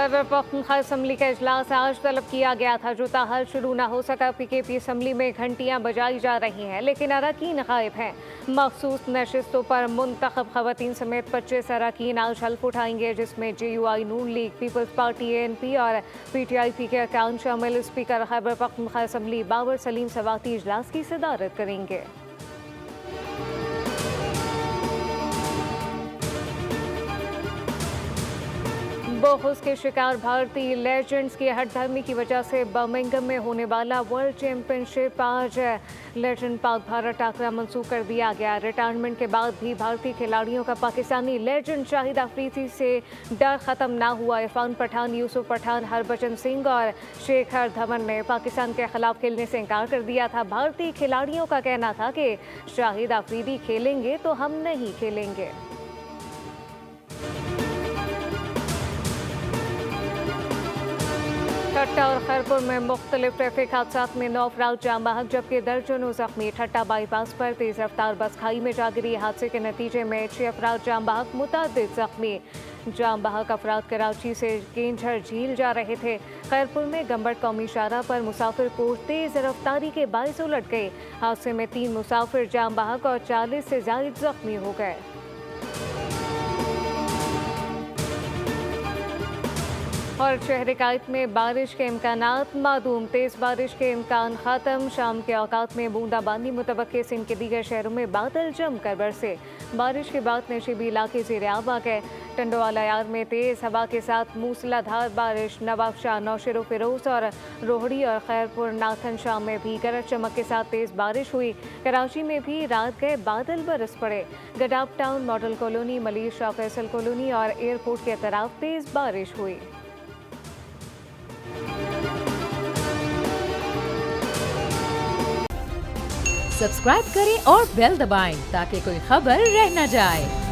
Khyber Pakhtunkhwa assembly का इजलास आज तलब किया गया था। जो ताहल शुरू न हो सका। पीकेपी असम्बली में घंटियां बजाई जा रही हैं, लेकिन अरकान गायब हैं। मखसूस नशिस्तों पर मुंतखब खवातीन समेत 25 अरकान आज हल्फ उठाएंगे, जिसमें JUI, नून लीग, पीपल्स पार्टी, ANP और PTIP के अरकान शामिल। स्पीकर खैबर पख्तूनख्वा असम्बली बाबर सलीम सवाती इजलास की सदारत करेंगे। बोखुस के शिकार भारतीय लेजेंड्स की हठधर्मी की वजह से बर्मिंघम में होने वाला वर्ल्ड चैंपियनशिप आज लेजेंड पाक भारत टाकरा मंसूख कर दिया गया। रिटायरमेंट के बाद भी भारतीय खिलाड़ियों का पाकिस्तानी लेजेंड शाहिद अफरीदी से डर खत्म ना हुआ। इरफान पठान, यूसुफ पठान, हरभजन सिंह और शेखर धवन ने पाकिस्तान के खिलाफ खेलने से इनकार कर दिया था। भारतीय खिलाड़ियों का कहना था कि शाहिद अफरीदी खेलेंगे तो हम नहीं खेलेंगे। ठट्टा और खैरपुर में मुख्तलिफ ट्रैफिक हादसात में 9 अफराद जाम बहक, जबकि दर्जनों जख्मी। ठट्टा बाईपास पर तेज रफ्तार बस खाई में जा गिरी। हादसे के नतीजे में 6 अफराद जाम बहक, मुतअद्दिद जख्मी। जाम बहक अफराद कराची से केंझर झील जा रहे थे। खैरपुर में गंबड़ कौमी शाहराह पर मुसाफिर कोच तेज रफ्तारी के बाइस उलट गए। हादसे में 3 मुसाफिर जाम बहक और 40 से ज्यादा जख्मी हो गए। और शहर कायद में बारिश के इम्कानात मादूम। तेज बारिश के इम्कान खत्म। शाम के औकात में बूंदाबांदी मुतवक्के। सिंध के दीगर शहरों में बादल जमकर बरसे। बारिश के बाद नशीबी इलाके ज़ेर-ए-आब आ गए। टंडोवाला यार में तेज हवा के साथ मूसलाधार बारिश। नवाबशाह, नौशेरो फिरोज और रोहड़ी और खैरपुर नाथन शाह में भी गरज चमक के साथ तेज बारिश हुई। कराची में भी रात गए बादल बरस पड़े। Gadap town, model colony, Malir Shah Faisal colony और एयरपोर्ट के तरफ तेज बारिश हुई। सब्सक्राइब करें और बेल दबाएं ताकि कोई खबर रह न जाए।